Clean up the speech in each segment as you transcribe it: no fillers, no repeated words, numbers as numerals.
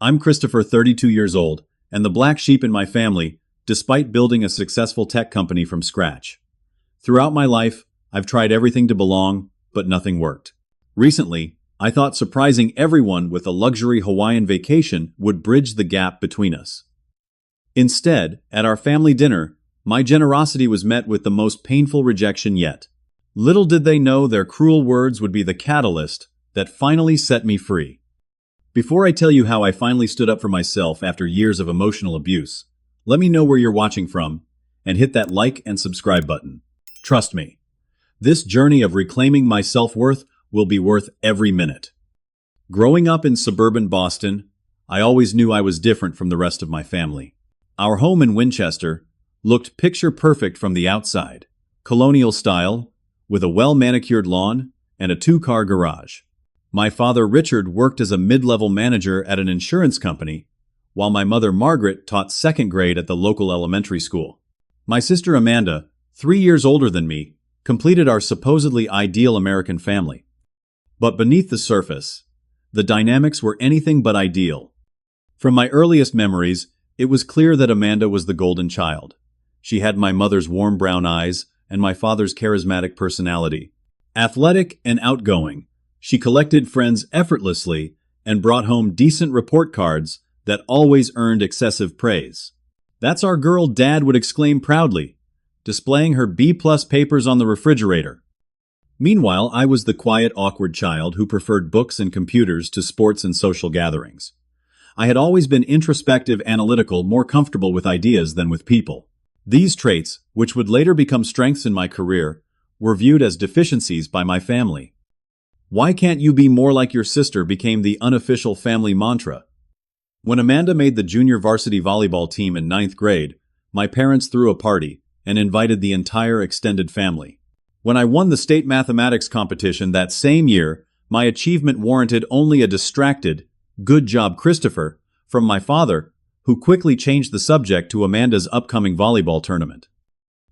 I'm Christopher, 32 years old, and the black sheep in my family, despite building a successful tech company from scratch. Throughout my life, I've tried everything to belong, but nothing worked. Recently, I thought surprising everyone with a luxury Hawaiian vacation would bridge the gap between us. Instead, at our family dinner, my generosity was met with the most painful rejection yet. Little did they know their cruel words would be the catalyst that finally set me free. Before I tell you how I finally stood up for myself after years of emotional abuse, let me know where you're watching from, and hit that like and subscribe button. Trust me, this journey of reclaiming my self-worth will be worth every minute. Growing up in suburban Boston, I always knew I was different from the rest of my family. Our home in Winchester looked picture-perfect from the outside, colonial style, with a well-manicured lawn and a two-car garage. My father Richard worked as a mid-level manager at an insurance company, while my mother Margaret taught second grade at the local elementary school. My sister Amanda, 3 years older than me, completed our supposedly ideal American family. But beneath the surface, the dynamics were anything but ideal. From my earliest memories, it was clear that Amanda was the golden child. She had my mother's warm brown eyes and my father's charismatic personality. Athletic and outgoing, she collected friends effortlessly and brought home decent report cards that always earned excessive praise. "That's our girl," Dad would exclaim proudly, displaying her B-plus papers on the refrigerator. Meanwhile, I was the quiet, awkward child who preferred books and computers to sports and social gatherings. I had always been introspective, analytical, more comfortable with ideas than with people. These traits, which would later become strengths in my career, were viewed as deficiencies by my family. "Why can't you be more like your sister?" became the unofficial family mantra. When Amanda made the junior varsity volleyball team in 9th grade, my parents threw a party and invited the entire extended family. When I won the state mathematics competition that same year, my achievement warranted only a distracted, "Good job, Christopher," from my father, who quickly changed the subject to Amanda's upcoming volleyball tournament.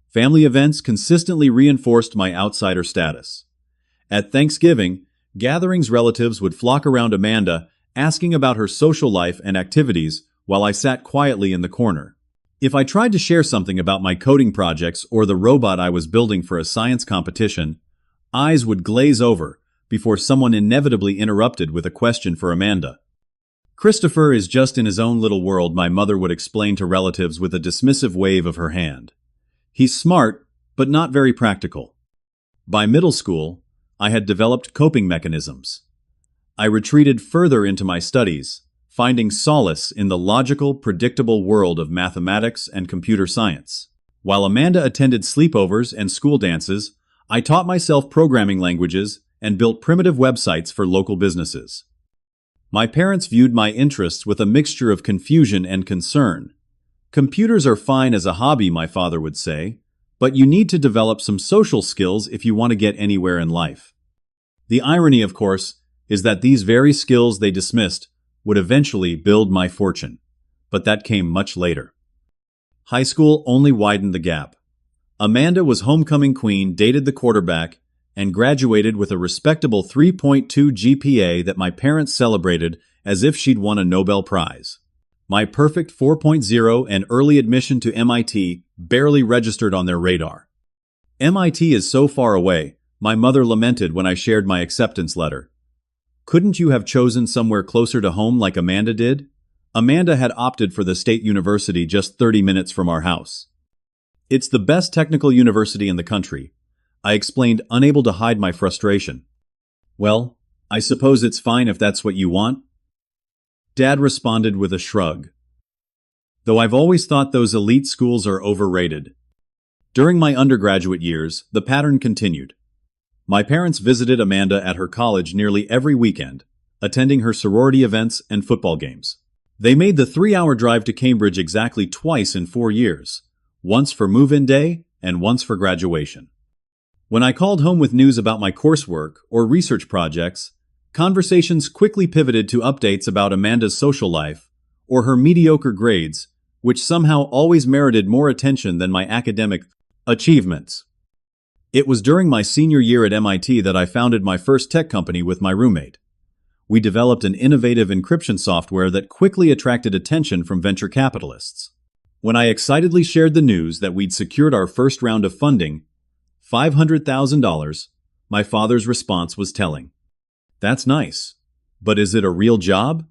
Family events consistently reinforced my outsider status. At Thanksgiving, gatherings, relatives would flock around Amanda, asking about her social life and activities while I sat quietly in the corner. If I tried to share something about my coding projects or the robot I was building for a science competition, eyes would glaze over before someone inevitably interrupted with a question for Amanda. "Christopher is just in his own little world," my mother would explain to relatives with a dismissive wave of her hand. "He's smart, but not very practical." By middle school, I had developed coping mechanisms. I retreated further into my studies, finding solace in the logical, predictable world of mathematics and computer science. While Amanda attended sleepovers and school dances, I taught myself programming languages and built primitive websites for local businesses. My parents viewed my interests with a mixture of confusion and concern. "Computers are fine as a hobby," my father would say, "but you need to develop some social skills if you want to get anywhere in life." The irony, of course, is that these very skills they dismissed would eventually build my fortune, but that came much later. High school only widened the gap. Amanda was homecoming queen, dated the quarterback, and graduated with a respectable 3.2 GPA that my parents celebrated as if she'd won a Nobel Prize. My perfect 4.0 and early admission to MIT barely registered on their radar. "MIT is so far away," my mother lamented when I shared my acceptance letter. "Couldn't you have chosen somewhere closer to home like Amanda did?" Amanda had opted for the state university just 30 minutes from our house. "It's the best technical university in the country," I explained, unable to hide my frustration. "Well, I suppose it's fine if that's what you want." Dad responded with a shrug. "Though I've always thought those elite schools are overrated." During my undergraduate years, the pattern continued. My parents visited Amanda at her college nearly every weekend, attending her sorority events and football games. They made the 3-hour drive to Cambridge exactly twice in 4 years, once for move-in day and once for graduation. When I called home with news about my coursework or research projects, conversations quickly pivoted to updates about Amanda's social life or her mediocre grades, which somehow always merited more attention than my academic achievements. It was during my senior year at MIT that I founded my first tech company with my roommate. we developed an innovative encryption software that quickly attracted attention from venture capitalists. When I excitedly shared the news that we'd secured our first round of funding, $500,000, my father's response was telling. That's nice, but is it a real job?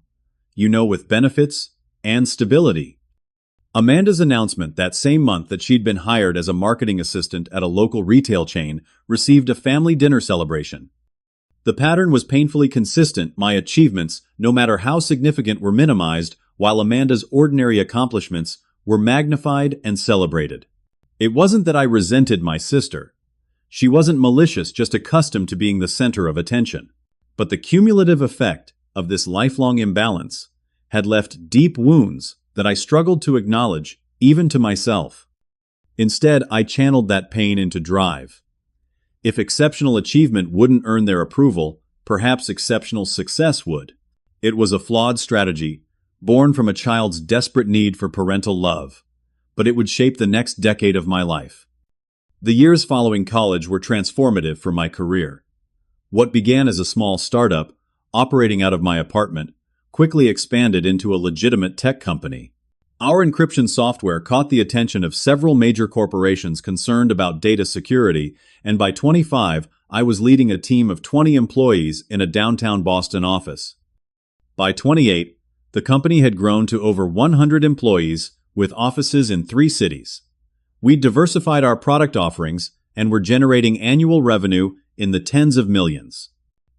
With benefits and stability. Amanda's announcement that same month that she'd been hired as a marketing assistant at a local retail chain received a family dinner celebration. The pattern was painfully consistent. My achievements, no matter how significant, were minimized, while Amanda's ordinary accomplishments were magnified and celebrated. It wasn't that I resented my sister. She wasn't malicious, just accustomed to being the center of attention. But the cumulative effect of this lifelong imbalance had left deep wounds that I struggled to acknowledge, even to myself. Instead, I channeled that pain into drive. If exceptional achievement wouldn't earn their approval, perhaps exceptional success would. It was a flawed strategy, born from a child's desperate need for parental love, but it would shape the next decade of my life. The years following college were transformative for my career. What began as a small startup, operating out of my apartment, quickly expanded into a legitimate tech company. Our encryption software caught the attention of several major corporations concerned about data security, and by 25, I was leading a team of 20 employees in a downtown Boston office. By 28, the company had grown to over 100 employees with offices in 3 cities. We'd diversified our product offerings and were generating annual revenue in the tens of millions.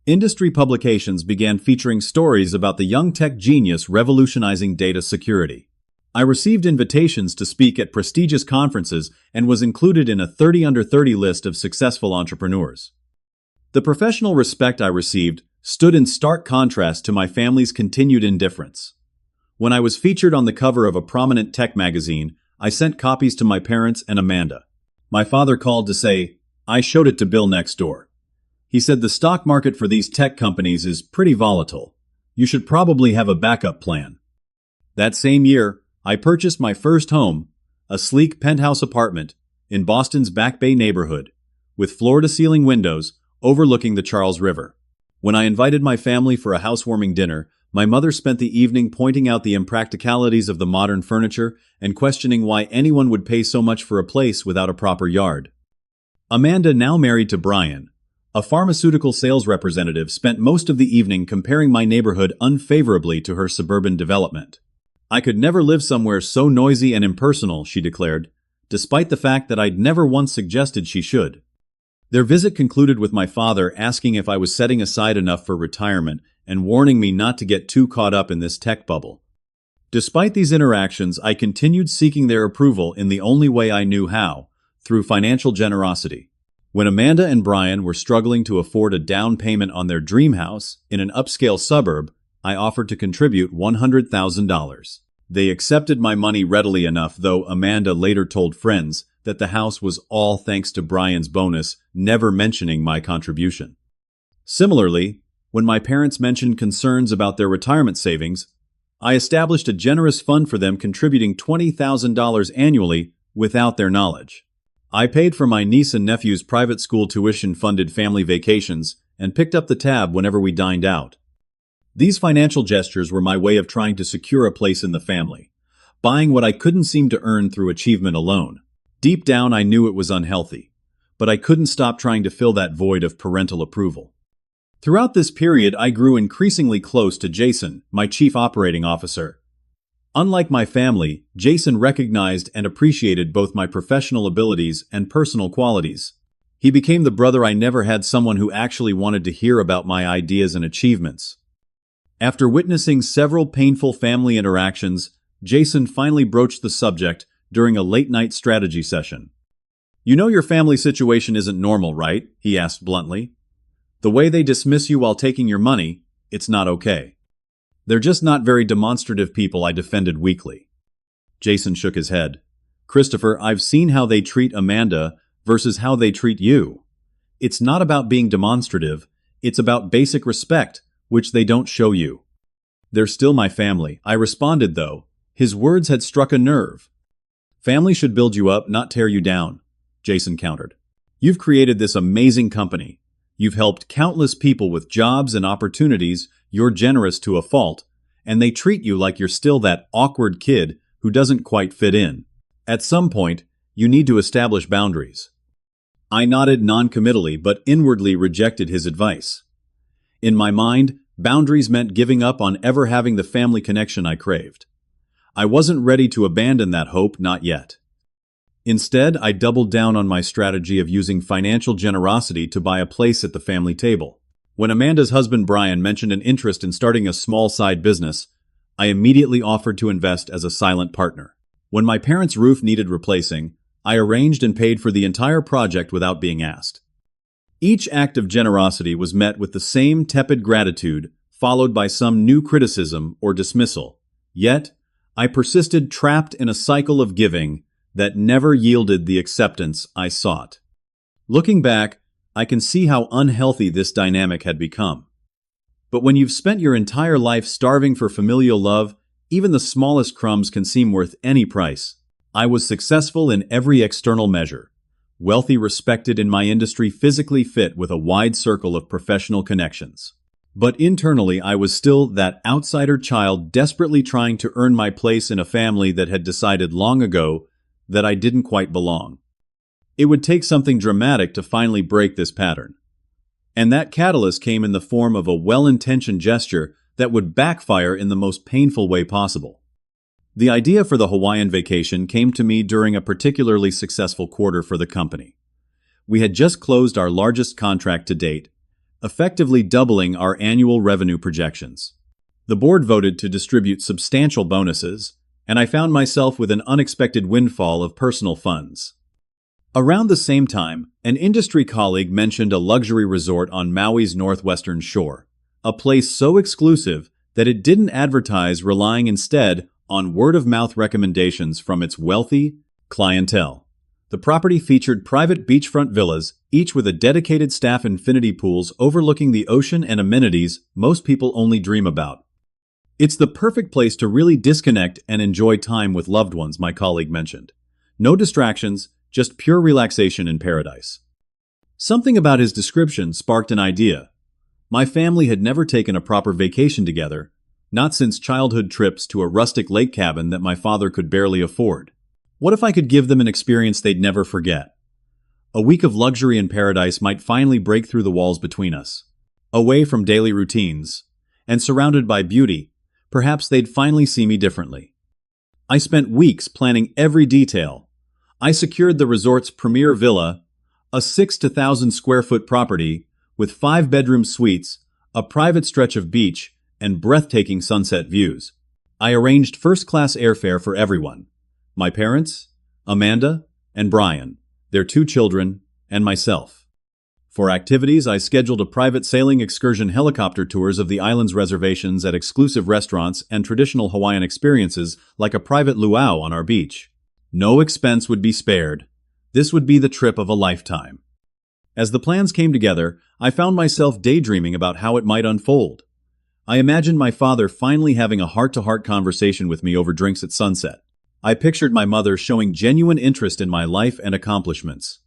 Industry publications began featuring stories about the young tech genius revolutionizing data security. I received invitations to speak at prestigious conferences and was included in a 30 under 30 list of successful entrepreneurs. The professional respect I received stood in stark contrast to my family's continued indifference. When I was featured on the cover of a prominent tech magazine, I sent copies to my parents and Amanda. My father called to say, "I showed it to Bill next door. He said the stock market for these tech companies is pretty volatile. You should probably have a backup plan." That same year, I purchased my first home, a sleek penthouse apartment in Boston's Back Bay neighborhood, with floor-to-ceiling windows overlooking the Charles River. When I invited my family for a housewarming dinner, my mother spent the evening pointing out the impracticalities of the modern furniture and questioning why anyone would pay so much for a place without a proper yard. Amanda, now married to Brian, a pharmaceutical sales representative, spent most of the evening comparing my neighborhood unfavorably to her suburban development. I could never live somewhere so noisy and impersonal, she declared, despite the fact that I'd never once suggested she should. Their visit concluded with my father asking if I was setting aside enough for retirement and warning me not to get too caught up in this tech bubble. Despite these interactions, I continued seeking their approval in the only way I knew how, through financial generosity. When Amanda and Brian were struggling to afford a down payment on their dream house in an upscale suburb, I offered to contribute $100,000. They accepted my money readily enough, though Amanda later told friends that the house was all thanks to Brian's bonus, never mentioning my contribution. Similarly, when my parents mentioned concerns about their retirement savings, I established a generous fund for them, contributing $20,000 annually without their knowledge. I paid for my niece and nephew's private school tuition-funded family vacations and picked up the tab whenever we dined out. These financial gestures were my way of trying to secure a place in the family, buying what I couldn't seem to earn through achievement alone. Deep down, I knew it was unhealthy, but I couldn't stop trying to fill that void of parental approval. Throughout this period, I grew increasingly close to Jason, my chief operating officer. Unlike my family, Jason recognized and appreciated both my professional abilities and personal qualities. He became the brother I never had, someone who actually wanted to hear about my ideas and achievements. After witnessing several painful family interactions, Jason finally broached the subject during a late-night strategy session. "You know your family situation isn't normal, right?" he asked bluntly. "The way they dismiss you while taking your money, it's not okay." "They're just not very demonstrative people," I defended weakly. Jason shook his head. "Christopher, I've seen how they treat Amanda versus how they treat you. It's not about being demonstrative, it's about basic respect, which they don't show you." "They're still my family," I responded, though. His words had struck a nerve. "Family should build you up, not tear you down," Jason countered. "You've created this amazing company. You've helped countless people with jobs and opportunities You're generous to a fault, and they treat you like you're still that awkward kid who doesn't quite fit in. At some point, you need to establish boundaries. I nodded noncommittally but inwardly rejected his advice. In my mind, boundaries meant giving up on ever having the family connection I craved. I wasn't ready to abandon that hope, not yet. Instead, I doubled down on my strategy of using financial generosity to buy a place at the family table. When Amanda's husband Brian mentioned an interest in starting a small side business, I immediately offered to invest as a silent partner. When my parents' roof needed replacing, I arranged and paid for the entire project without being asked. Each act of generosity was met with the same tepid gratitude, followed by some new criticism or dismissal. Yet, I persisted, trapped in a cycle of giving that never yielded the acceptance I sought. Looking back, I can see how unhealthy this dynamic had become. But when you've spent your entire life starving for familial love, even the smallest crumbs can seem worth any price. I was successful in every external measure. Wealthy, respected in my industry, physically fit with a wide circle of professional connections. But internally, I was still that outsider child desperately trying to earn my place in a family that had decided long ago that I didn't quite belong. It would take something dramatic to finally break this pattern. And that catalyst came in the form of a well-intentioned gesture that would backfire in the most painful way possible. The idea for the Hawaiian vacation came to me during a particularly successful quarter for the company. We had just closed our largest contract to date, effectively doubling our annual revenue projections. The board voted to distribute substantial bonuses, and I found myself with an unexpected windfall of personal funds. Around the same time, an industry colleague mentioned a luxury resort on Maui's northwestern shore, a place so exclusive that it didn't advertise, relying instead on word-of-mouth recommendations from its wealthy clientele. The property featured private beachfront villas, each with a dedicated staff, infinity pools overlooking the ocean, and amenities most people only dream about. It's the perfect place to really disconnect and enjoy time with loved ones, my colleague mentioned. No distractions, just pure relaxation in paradise. Something about his description sparked an idea. My family had never taken a proper vacation together, not since childhood trips to a rustic lake cabin that my father could barely afford. What if I could give them an experience they'd never forget? A week of luxury in paradise might finally break through the walls between us. Away from daily routines, and surrounded by beauty, perhaps they'd finally see me differently. I spent weeks planning every detail. I secured the resort's premier villa, a 6,000 square foot property with 5-bedroom suites, a private stretch of beach, and breathtaking sunset views. I arranged first-class airfare for everyone. My parents, Amanda, and Brian, their 2 children, and myself. For activities, I scheduled a private sailing excursion, helicopter tours of the island's reservations at exclusive restaurants, and traditional Hawaiian experiences like a private luau on our beach. No expense would be spared. This would be the trip of a lifetime. As the plans came together, I found myself daydreaming about how it might unfold. I imagined my father finally having a heart-to-heart conversation with me over drinks at sunset. I pictured my mother showing genuine interest in my life and accomplishments.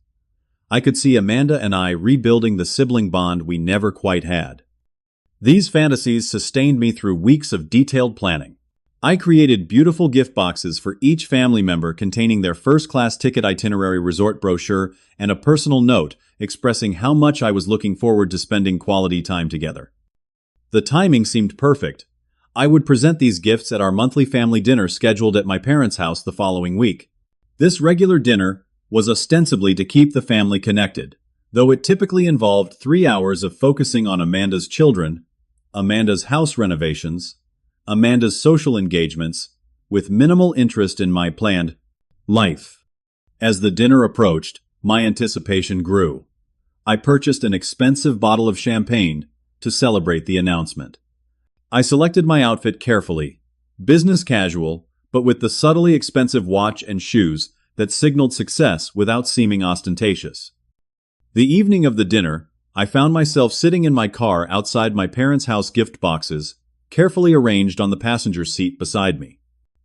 I could see Amanda and I rebuilding the sibling bond we never quite had. These fantasies sustained me through weeks of detailed planning. I created beautiful gift boxes for each family member containing their first-class ticket, itinerary, resort brochure, and a personal note expressing how much I was looking forward to spending quality time together. The timing seemed perfect. I would present these gifts at our monthly family dinner scheduled at my parents' house the following week. This regular dinner was ostensibly to keep the family connected, though it typically involved 3 hours of focusing on Amanda's children, Amanda's house renovations, Amanda's social engagements, with minimal interest in my planned life. As the dinner approached, my anticipation grew. I purchased an expensive bottle of champagne to celebrate the announcement. I selected my outfit carefully, business casual, but with the subtly expensive watch and shoes that signaled success without seeming ostentatious. The evening of the dinner, I found myself sitting in my car outside my parents' house, gift boxes carefully arranged on the passenger seat beside me.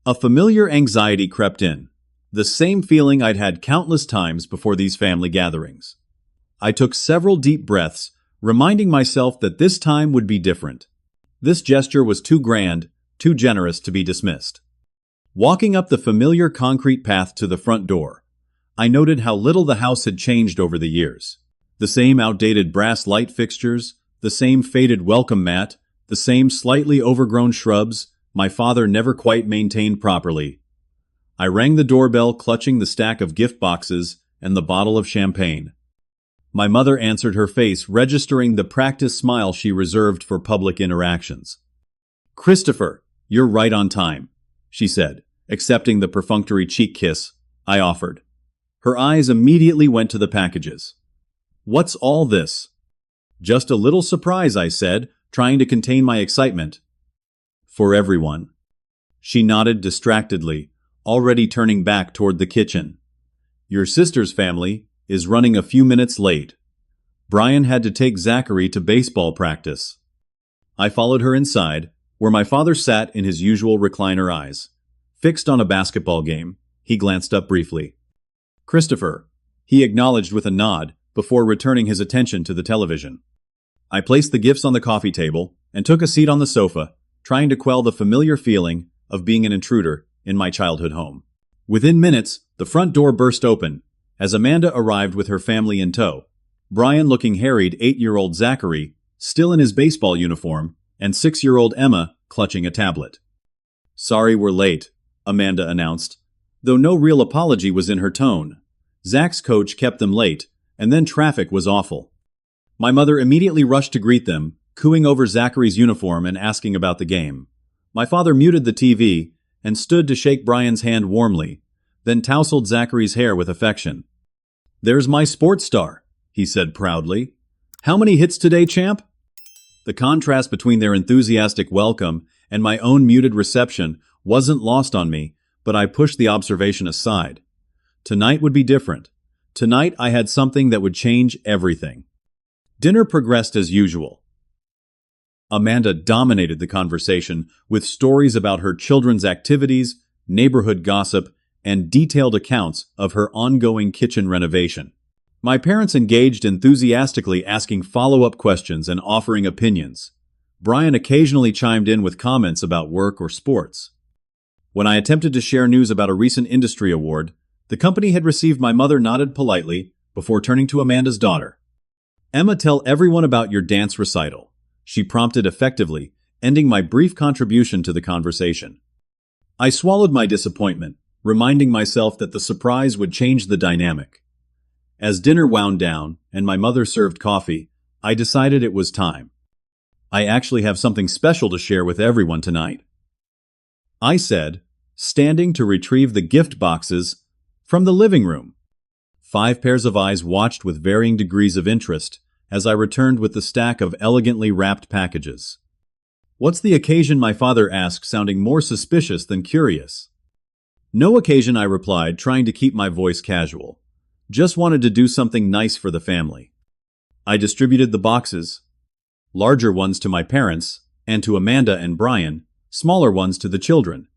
A familiar anxiety crept in, the same feeling I'd had countless times before these family gatherings. I took several deep breaths, reminding myself that this time would be different. This gesture was too grand, too generous to be dismissed. Walking up the familiar concrete path to the front door, I noted how little the house had changed over the years. The same outdated brass light fixtures, the same faded welcome mat, the same slightly overgrown shrubs my father never quite maintained properly. I rang the doorbell, clutching the stack of gift boxes and the bottle of champagne. My mother answered, her face registering the practiced smile she reserved for public interactions. "Christopher, you're right on time," she said, accepting the perfunctory cheek kiss I offered. Her eyes immediately went to the packages. "What's all this?" "Just a little surprise," I said, trying to contain my excitement. "For everyone." She nodded distractedly, already turning back toward the kitchen. "Your sister's family is running a few minutes late. Brian had to take Zachary to baseball practice." I followed her inside, where my father sat in his usual recliner, eyes fixed on a basketball game. He glanced up briefly. "Christopher," he acknowledged with a nod before returning his attention to the television. I placed the gifts on the coffee table and took a seat on the sofa, trying to quell the familiar feeling of being an intruder in my childhood home. Within minutes, the front door burst open as Amanda arrived with her family in tow. Brian looking harried, 8-year-old Zachary, still in his baseball uniform, and 6-year-old Emma clutching a tablet. "Sorry we're late," Amanda announced, though no real apology was in her tone. Zach's coach kept them late, and then traffic was awful. My mother immediately rushed to greet them, cooing over Zachary's uniform and asking about the game. My father muted the TV and stood to shake Brian's hand warmly, then tousled Zachary's hair with affection. "There's my sports star," he said proudly. "How many hits today, champ?" The contrast between their enthusiastic welcome and my own muted reception wasn't lost on me, but I pushed the observation aside. Tonight would be different. Tonight I had something that would change everything. Dinner progressed as usual. Amanda dominated the conversation with stories about her children's activities, neighborhood gossip, and detailed accounts of her ongoing kitchen renovation. My parents engaged enthusiastically, asking follow-up questions and offering opinions. Brian occasionally chimed in with comments about work or sports. When I attempted to share news about a recent industry award the company had received, my mother nodded politely before turning to Amanda's daughter. "Emma, tell everyone about your dance recital," she prompted effectively, ending my brief contribution to the conversation. I swallowed my disappointment, reminding myself that the surprise would change the dynamic. As dinner wound down and my mother served coffee, I decided it was time. "I actually have something special to share with everyone tonight," I said, standing to retrieve the gift boxes from the living room. 5 pairs of eyes watched with varying degrees of interest as I returned with the stack of elegantly wrapped packages. "What's the occasion?" my father asked, sounding more suspicious than curious. "No occasion," I replied, trying to keep my voice casual. "Just wanted to do something nice for the family." I distributed the boxes, larger ones to my parents and to Amanda and Brian, smaller ones to the children.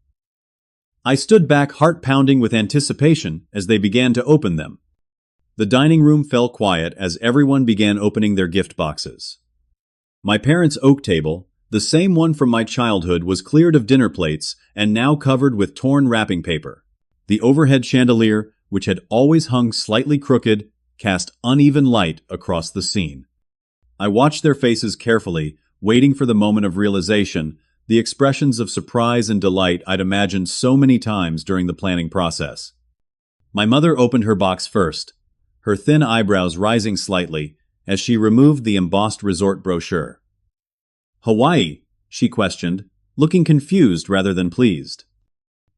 I stood back, heart pounding with anticipation as they began to open them. The dining room fell quiet as everyone began opening their gift boxes. My parents' oak table, the same one from my childhood, was cleared of dinner plates and now covered with torn wrapping paper. The overhead chandelier, which had always hung slightly crooked, cast uneven light across the scene. I watched their faces carefully, waiting for the moment of realization, the expressions of surprise and delight I'd imagined so many times during the planning process. My mother opened her box first, her thin eyebrows rising slightly as she removed the embossed resort brochure. "Hawaii?" she questioned, looking confused rather than pleased.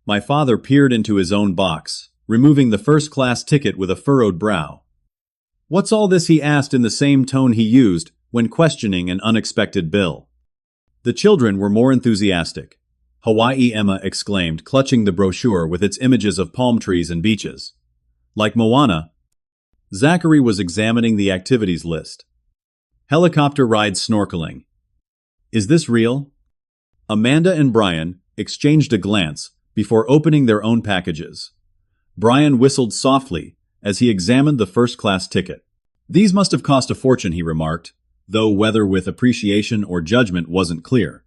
My father peered into his own box, removing the first-class ticket with a furrowed brow. "What's all this?" he asked in the same tone he used when questioning an unexpected bill. The children were more enthusiastic. "Hawaii!" Emma exclaimed, clutching the brochure with its images of palm trees and beaches. "Like Moana?" Zachary was examining the activities list. "Helicopter rides, snorkeling." "Is this real?" Amanda and Brian exchanged a glance before opening their own packages. Brian whistled softly as he examined the first-class ticket. "These must have cost a fortune," he remarked, though whether with appreciation or judgment wasn't clear.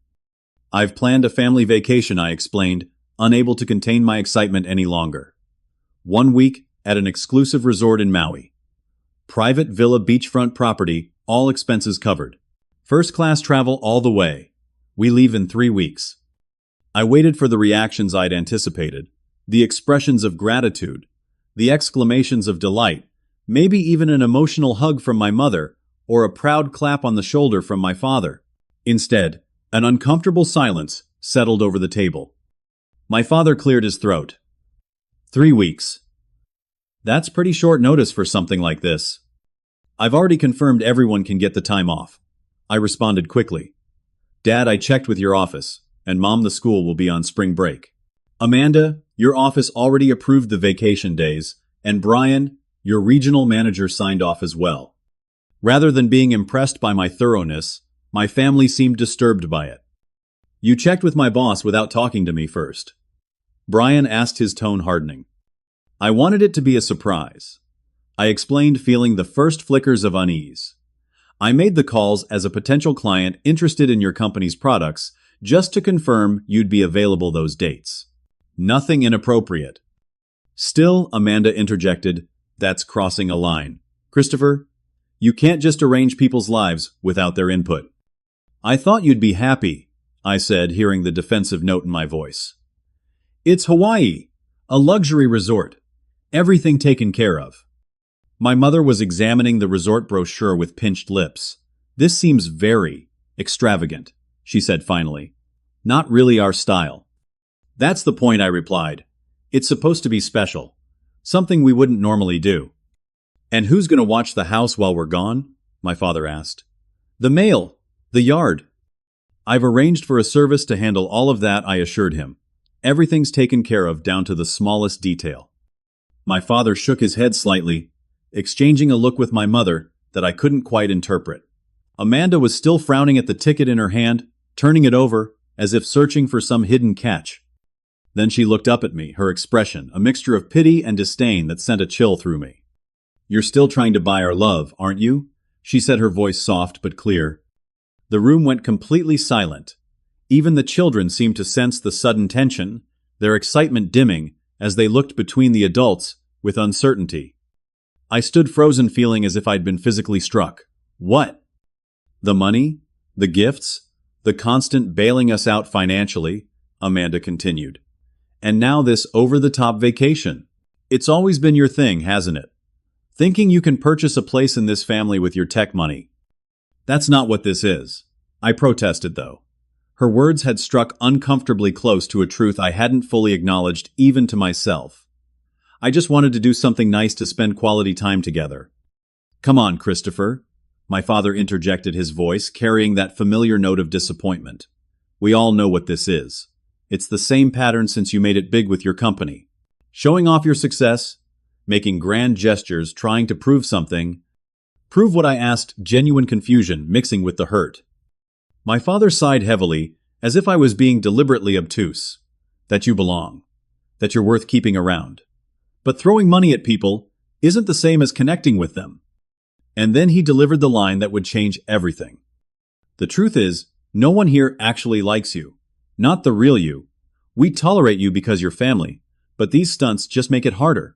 I've planned a family vacation, I explained, unable to contain my excitement any longer. 1 week at an exclusive resort in Maui. Private villa beachfront property, all expenses covered. First-class travel all the way. We leave in 3 weeks. I waited for the reactions I'd anticipated, the expressions of gratitude, the exclamations of delight, maybe even an emotional hug from my mother, or a proud clap on the shoulder from my father. Instead, an uncomfortable silence settled over the table. My father cleared his throat. 3 weeks. That's pretty short notice for something like this. I've already confirmed everyone can get the time off. I responded quickly. Dad, I checked with your office, and Mom, the school will be on spring break. Amanda, your office already approved the vacation days, and Brian, your regional manager, signed off as well. Rather than being impressed by my thoroughness, my family seemed disturbed by it. You checked with my boss without talking to me first. Brian asked, his tone hardening. I wanted it to be a surprise. I explained, feeling the first flickers of unease. I made the calls as a potential client interested in your company's products just to confirm you'd be available those dates. Nothing inappropriate. Still, Amanda interjected, that's crossing a line. Christopher, you can't just arrange people's lives without their input. I thought you'd be happy, I said, hearing the defensive note in my voice. It's Hawaii, a luxury resort. Everything taken care of. My mother was examining the resort brochure with pinched lips. This seems very extravagant, she said finally. Not really our style. That's the point, I replied. It's supposed to be special. Something we wouldn't normally do. And who's going to watch the house while we're gone? My father asked. The mail. The yard. I've arranged for a service to handle all of that, I assured him. Everything's taken care of down to the smallest detail. My father shook his head slightly, exchanging a look with my mother that I couldn't quite interpret. Amanda was still frowning at the ticket in her hand, turning it over as if searching for some hidden catch. Then she looked up at me, her expression a mixture of pity and disdain that sent a chill through me. You're still trying to buy our love, aren't you? She said, her voice soft but clear. The room went completely silent. Even the children seemed to sense the sudden tension, their excitement dimming as they looked between the adults with uncertainty. I stood frozen, feeling as if I'd been physically struck. What? The money? The gifts? The constant bailing us out financially? Amanda continued. And now this over-the-top vacation. It's always been your thing, hasn't it? Thinking you can purchase a place in this family with your tech money. That's not what this is. I protested, though. Her words had struck uncomfortably close to a truth I hadn't fully acknowledged even to myself. I just wanted to do something nice to spend quality time together. Come on, Christopher. My father interjected, his voice carrying that familiar note of disappointment. We all know what this is. It's the same pattern since you made it big with your company. Showing off your success, making grand gestures, trying to prove something. Prove what, I asked, genuine confusion mixing with the hurt. My father sighed heavily, as if I was being deliberately obtuse. That you belong. That you're worth keeping around. But throwing money at people isn't the same as connecting with them. And then he delivered the line that would change everything. The truth is, no one here actually likes you. Not the real you. We tolerate you because you're family, but these stunts just make it harder.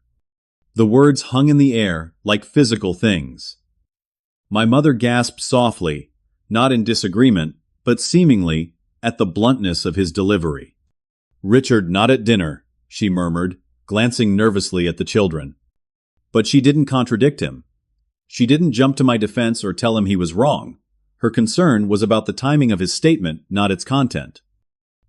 The words hung in the air like physical things. My mother gasped softly, not in disagreement, but seemingly at the bluntness of his delivery. Richard, not at dinner, she murmured, glancing nervously at the children. But she didn't contradict him. She didn't jump to my defense or tell him he was wrong. Her concern was about the timing of his statement, not its content.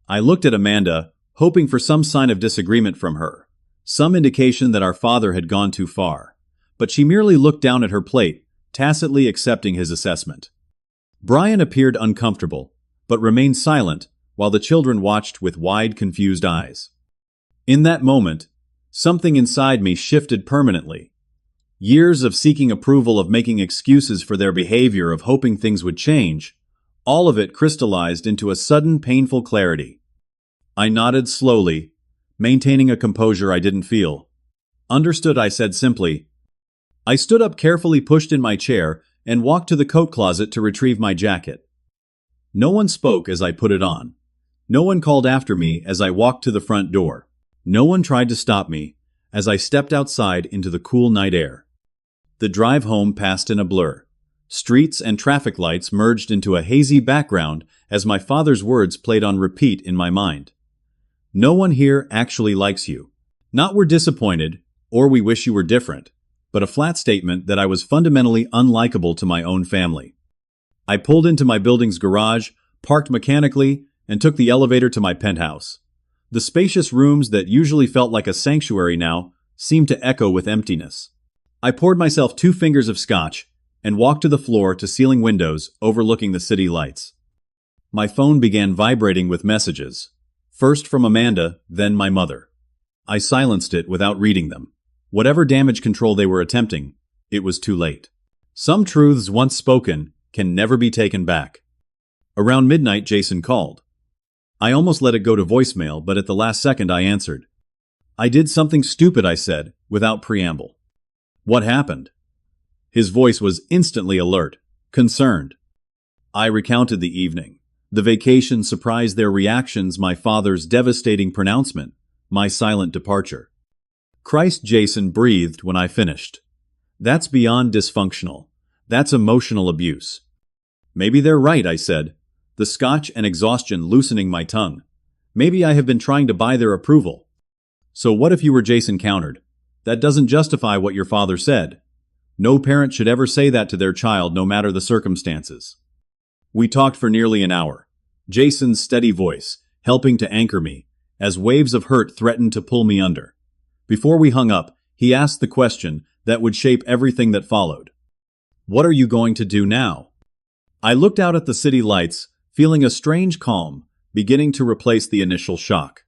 I looked at Amanda, hoping for some sign of disagreement from her, some indication that our father had gone too far. But she merely looked down at her plate, tacitly accepting his assessment. Brian appeared uncomfortable, but remained silent while the children watched with wide, confused eyes. In that moment, something inside me shifted permanently. Years of seeking approval, of making excuses for their behavior, of hoping things would change, all of it crystallized into a sudden, painful clarity. I nodded slowly, maintaining a composure I didn't feel. Understood, I said simply. I stood up, carefully pushed in my chair, and walked to the coat closet to retrieve my jacket. No one spoke as I put it on. No one called after me as I walked to the front door. No one tried to stop me as I stepped outside into the cool night air. The drive home passed in a blur. Streets and traffic lights merged into a hazy background as my father's words played on repeat in my mind. No one here actually likes you. Not we're disappointed, or we wish you were different, but a flat statement that I was fundamentally unlikable to my own family. I pulled into my building's garage, parked mechanically, and took the elevator to my penthouse. The spacious rooms that usually felt like a sanctuary now seemed to echo with emptiness. I poured myself 2 fingers of scotch and walked to the floor-to-ceiling windows overlooking the city lights. My phone began vibrating with messages, first from Amanda, then my mother. I silenced it without reading them. Whatever damage control they were attempting, it was too late. Some truths once spoken can never be taken back. Around midnight, Jason called. I almost let it go to voicemail, but at the last second I answered. I did something stupid, I said, without preamble. What happened? His voice was instantly alert, concerned. I recounted the evening. The vacation surprised their reactions, my father's devastating pronouncement, my silent departure. Christ, Jason breathed when I finished. That's beyond dysfunctional. That's emotional abuse. Maybe they're right, I said, the scotch and exhaustion loosening my tongue. Maybe I have been trying to buy their approval. So what if you were? Jason countered. That doesn't justify what your father said. No parent should ever say that to their child, no matter the circumstances. We talked for nearly an hour, Jason's steady voice helping to anchor me as waves of hurt threatened to pull me under. Before we hung up, he asked the question that would shape everything that followed. What are you going to do now? I looked out at the city lights, feeling a strange calm beginning to replace the initial shock.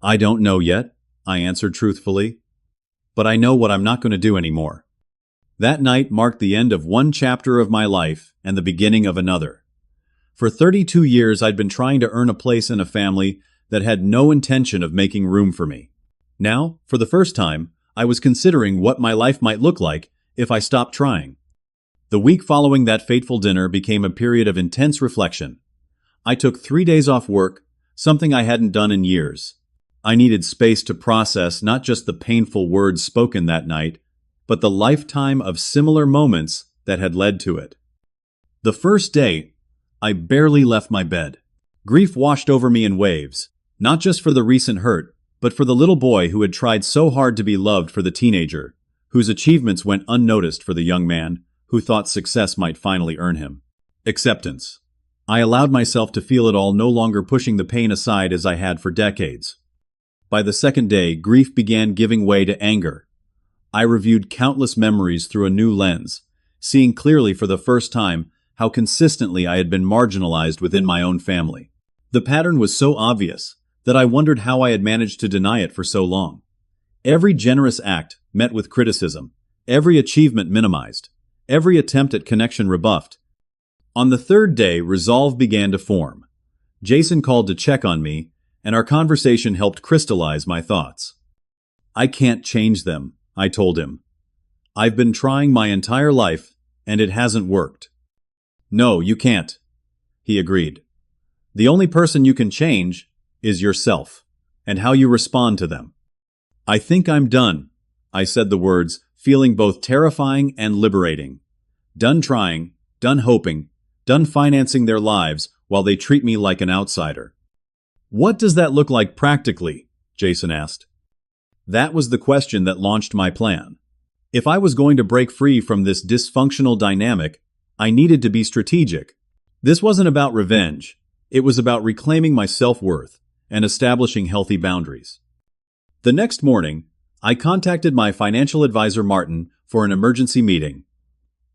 I don't know yet, I answered truthfully. But I know what I'm not going to do anymore. That night marked the end of one chapter of my life and the beginning of another. For 32 years I'd been trying to earn a place in a family that had no intention of making room for me. Now, for the first time, I was considering what my life might look like if I stopped trying. The week following that fateful dinner became a period of intense reflection. I took 3 days off work, something I hadn't done in years. I needed space to process not just the painful words spoken that night, but the lifetime of similar moments that had led to it. The first day, I barely left my bed. Grief washed over me in waves, not just for the recent hurt, but for the little boy who had tried so hard to be loved, for the teenager, whose achievements went unnoticed, for the young man who thought success might finally earn him acceptance. I allowed myself to feel it all, no longer pushing the pain aside as I had for decades. By the second day, grief began giving way to anger. I reviewed countless memories through a new lens, seeing clearly for the first time how consistently I had been marginalized within my own family. The pattern was so obvious that I wondered how I had managed to deny it for so long. Every generous act met with criticism, every achievement minimized, every attempt at connection rebuffed. On the third day, resolve began to form. Jason called to check on me, and our conversation helped crystallize my thoughts. I can't change them, I told him. I've been trying my entire life, and it hasn't worked. No, you can't, he agreed. The only person you can change is yourself, and how you respond to them. I think I'm done, I said the words, feeling both terrifying and liberating. Done trying, done hoping, done financing their lives while they treat me like an outsider. What does that look like practically? Jason asked. That was the question that launched my plan. If I was going to break free from this dysfunctional dynamic, I needed to be strategic. This wasn't about revenge. It was about reclaiming my self-worth and establishing healthy boundaries. The next morning, I contacted my financial advisor Martin for an emergency meeting.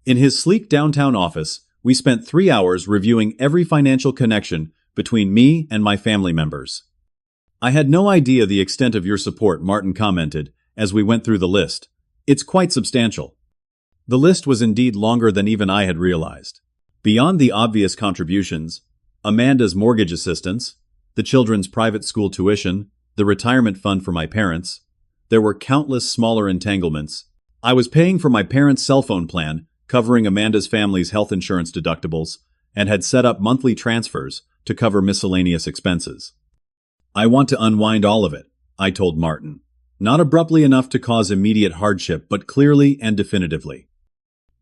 In his sleek downtown office, we spent 3 hours reviewing every financial connection between me and my family members. I had no idea the extent of your support, Martin commented as we went through the list. It's quite substantial. The list was indeed longer than even I had realized. Beyond the obvious contributions, Amanda's mortgage assistance, the children's private school tuition, the retirement fund for my parents, there were countless smaller entanglements. I was paying for my parents' cell phone plan, covering Amanda's family's health insurance deductibles, and had set up monthly transfers to cover miscellaneous expenses. I want to unwind all of it, I told Martin. Not abruptly enough to cause immediate hardship, but clearly and definitively.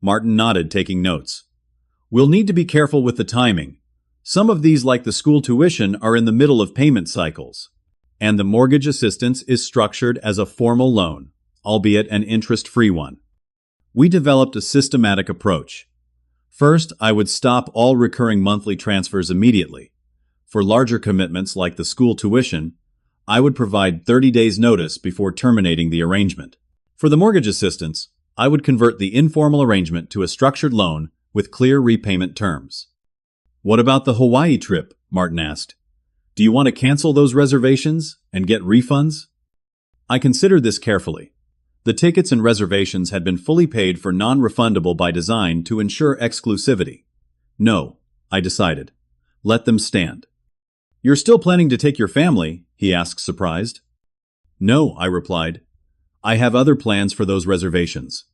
Martin nodded, taking notes. We'll need to be careful with the timing. Some of these, like the school tuition, are in the middle of payment cycles. And the mortgage assistance is structured as a formal loan, albeit an interest-free one. We developed a systematic approach. First, I would stop all recurring monthly transfers immediately. For larger commitments like the school tuition, I would provide 30 days' notice before terminating the arrangement. For the mortgage assistance, I would convert the informal arrangement to a structured loan with clear repayment terms. What about the Hawaii trip? Martin asked. Do you want to cancel those reservations and get refunds? I considered this carefully. The tickets and reservations had been fully paid for non-refundable by design to ensure exclusivity. No, I decided. Let them stand. You're still planning to take your family? He asked, surprised. No, I replied. I have other plans for those reservations.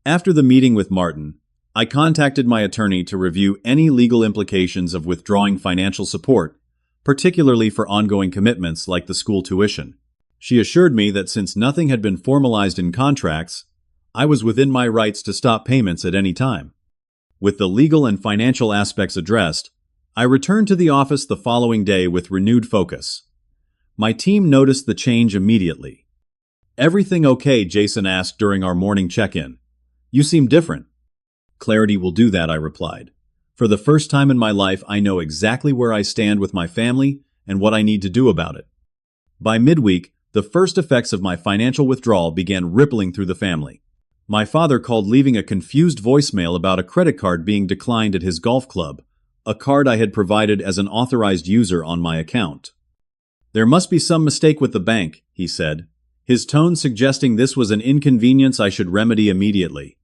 After the meeting with Martin, I contacted my attorney to review any legal implications of withdrawing financial support, particularly for ongoing commitments like the school tuition. She assured me that since nothing had been formalized in contracts, I was within my rights to stop payments at any time. With the legal and financial aspects addressed, I returned to the office the following day with renewed focus. My team noticed the change immediately. Everything okay? Jason asked during our morning check-in. You seem different. Clarity will do that, I replied. For the first time in my life, I know exactly where I stand with my family and what I need to do about it. By midweek, the first effects of my financial withdrawal began rippling through the family. My father called, leaving a confused voicemail about a credit card being declined at his golf club, a card I had provided as an authorized user on my account. There must be some mistake with the bank, he said, his tone suggesting this was an inconvenience I should remedy immediately.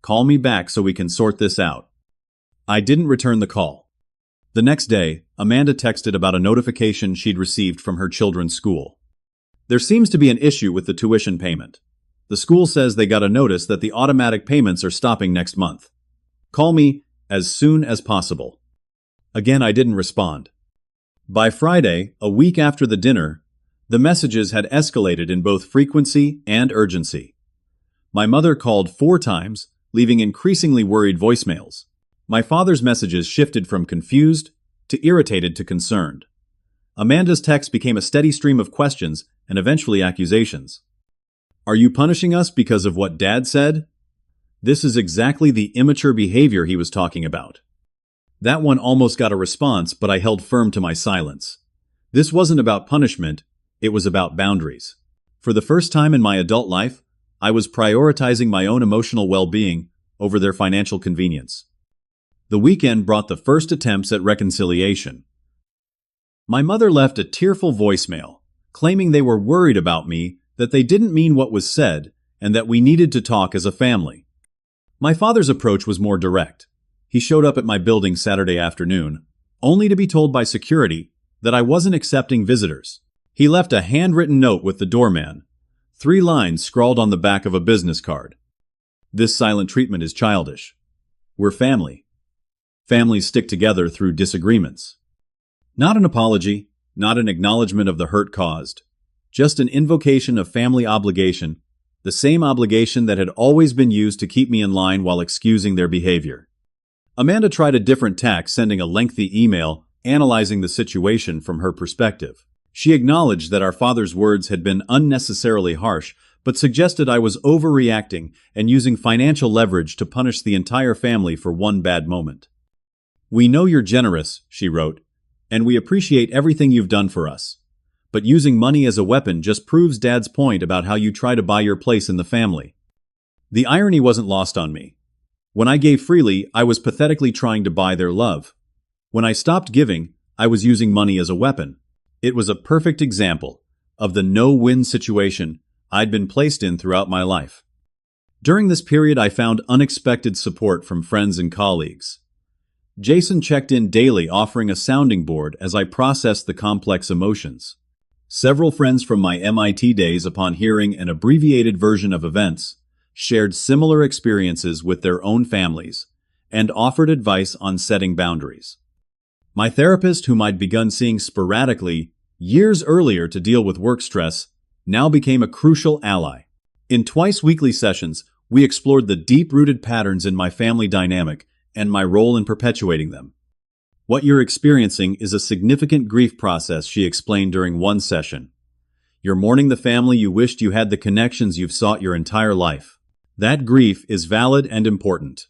Call me back so we can sort this out. I didn't return the call. The next day, Amanda texted about a notification she'd received from her children's school. There seems to be an issue with the tuition payment. The school says they got a notice that the automatic payments are stopping next month. Call me as soon as possible. Again, I didn't respond. By Friday, a week after the dinner, the messages had escalated in both frequency and urgency. My mother called 4 times, leaving increasingly worried voicemails. My father's messages shifted from confused to irritated to concerned. Amanda's text became a steady stream of questions and eventually accusations. Are you punishing us because of what Dad said? This is exactly the immature behavior he was talking about. That one almost got a response, but I held firm to my silence. This wasn't about punishment, it was about boundaries. For the first time in my adult life, I was prioritizing my own emotional well-being over their financial convenience. The weekend brought the first attempts at reconciliation. My mother left a tearful voicemail, claiming they were worried about me, that they didn't mean what was said, and that we needed to talk as a family. My father's approach was more direct. He showed up at my building Saturday afternoon, only to be told by security that I wasn't accepting visitors. He left a handwritten note with the doorman, 3 lines scrawled on the back of a business card. This silent treatment is childish. We're family. Families stick together through disagreements. Not an apology, not an acknowledgement of the hurt caused, just an invocation of family obligation, the same obligation that had always been used to keep me in line while excusing their behavior. Amanda tried a different tack, sending a lengthy email analyzing the situation from her perspective. She acknowledged that our father's words had been unnecessarily harsh, but suggested I was overreacting and using financial leverage to punish the entire family for one bad moment. We know you're generous, she wrote, and we appreciate everything you've done for us. But using money as a weapon just proves Dad's point about how you try to buy your place in the family. The irony wasn't lost on me. When I gave freely, I was pathetically trying to buy their love. When I stopped giving, I was using money as a weapon. It was a perfect example of the no-win situation I'd been placed in throughout my life. During this period, I found unexpected support from friends and colleagues. Jason checked in daily, offering a sounding board as I processed the complex emotions. Several friends from my MIT days, upon hearing an abbreviated version of events, shared similar experiences with their own families and offered advice on setting boundaries. My therapist, whom I'd begun seeing sporadically years earlier to deal with work stress, now became a crucial ally. In twice-weekly sessions, we explored the deep-rooted patterns in my family dynamic and my role in perpetuating them. What you're experiencing is a significant grief process, she explained during one session. You're mourning the family you wished you had, the connections you've sought your entire life. That grief is valid and important.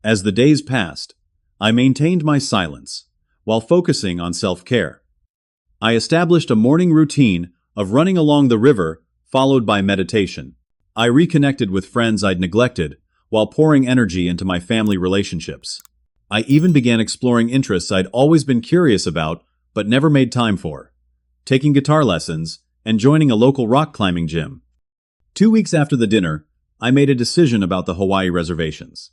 As the days passed, I maintained my silence while focusing on self-care. I established a morning routine of running along the river, followed by meditation. I reconnected with friends I'd neglected while pouring energy into my family relationships. I even began exploring interests I'd always been curious about but never made time for, taking guitar lessons and joining a local rock climbing gym. 2 weeks after the dinner, I made a decision about the Hawaii reservations.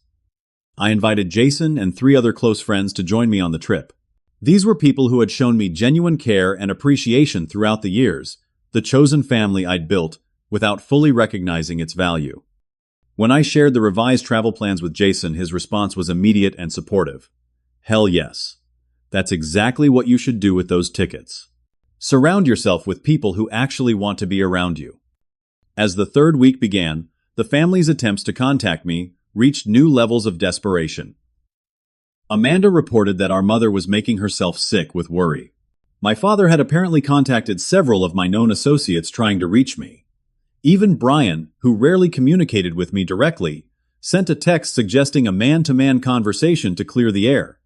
I invited Jason and 3 other close friends to join me on the trip. These were people who had shown me genuine care and appreciation throughout the years, the chosen family I'd built without fully recognizing its value. When I shared the revised travel plans with Jason, his response was immediate and supportive. Hell yes. That's exactly what you should do with those tickets. Surround yourself with people who actually want to be around you. As the 3rd week began, the family's attempts to contact me reached new levels of desperation. Amanda reported that our mother was making herself sick with worry. My father had apparently contacted several of my known associates trying to reach me. Even Brian, who rarely communicated with me directly, sent a text suggesting a man-to-man conversation to clear the air.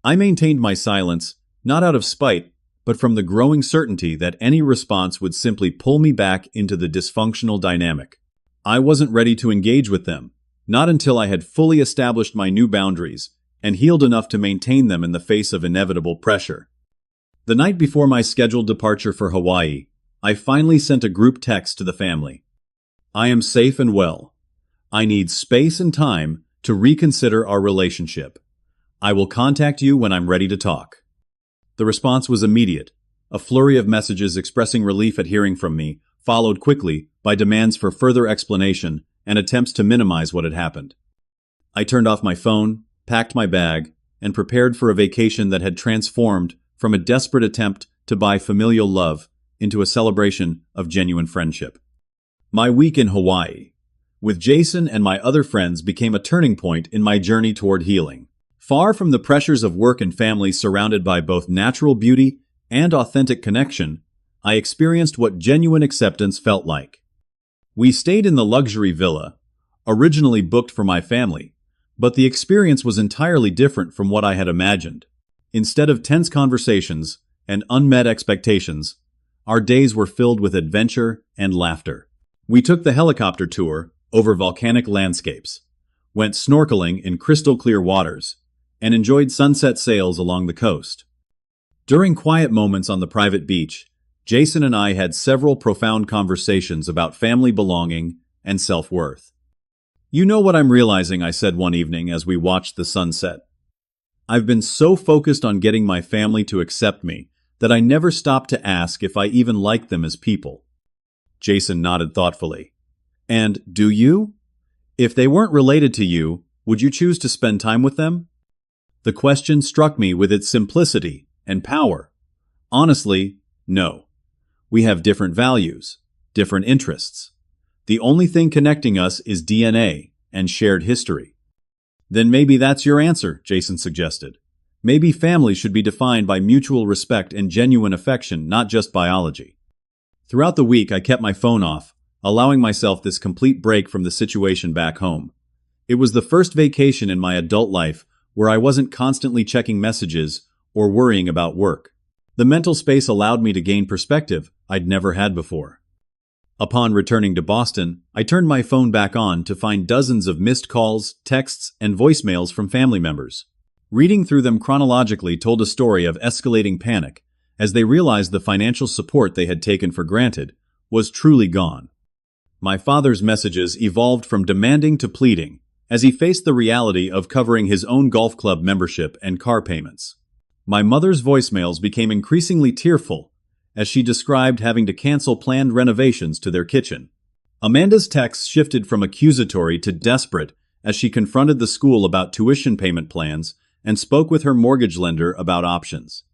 I maintained my silence, not out of spite, but from the growing certainty that any response would simply pull me back into the dysfunctional dynamic. I wasn't ready to engage with them, not until I had fully established my new boundaries and healed enough to maintain them in the face of inevitable pressure. The night before my scheduled departure for Hawaii, I finally sent a group text to the family. I am safe and well. I need space and time to reconsider our relationship. I will contact you when I'm ready to talk. The response was immediate. A flurry of messages expressing relief at hearing from me, followed quickly by demands for further explanation and attempts to minimize what had happened. I turned off my phone, packed my bag, and prepared for a vacation that had transformed from a desperate attempt to buy familial love into a celebration of genuine friendship. My week in Hawaii, with Jason and my other friends, became a turning point in my journey toward healing. Far from the pressures of work and family, surrounded by both natural beauty and authentic connection, I experienced what genuine acceptance felt like. We stayed in the luxury villa, originally booked for my family, but the experience was entirely different from what I had imagined. Instead of tense conversations and unmet expectations, our days were filled with adventure and laughter. We took the helicopter tour over volcanic landscapes, went snorkeling in crystal-clear waters, and enjoyed sunset sails along the coast. During quiet moments on the private beach, Jason and I had several profound conversations about family belonging and self-worth. You know what I'm realizing, I said one evening as we watched the sunset. I've been so focused on getting my family to accept me that I never stopped to ask if I even like them as people. Jason nodded thoughtfully. And do you? If they weren't related to you, would you choose to spend time with them? The question struck me with its simplicity and power. Honestly, no. We have different values, different interests. The only thing connecting us is DNA and shared history. Then maybe that's your answer, Jason suggested. Maybe family should be defined by mutual respect and genuine affection, not just biology. Throughout the week, I kept my phone off, allowing myself this complete break from the situation back home. It was the first vacation in my adult life where I wasn't constantly checking messages or worrying about work. The mental space allowed me to gain perspective I'd never had before. Upon returning to Boston, I turned my phone back on to find dozens of missed calls, texts, and voicemails from family members. Reading through them chronologically told a story of escalating panic as they realized the financial support they had taken for granted was truly gone. My father's messages evolved from demanding to pleading as he faced the reality of covering his own golf club membership and car payments. My mother's voicemails became increasingly tearful as she described having to cancel planned renovations to their kitchen. Amanda's texts shifted from accusatory to desperate as she confronted the school about tuition payment plans and spoke with her mortgage lender about options.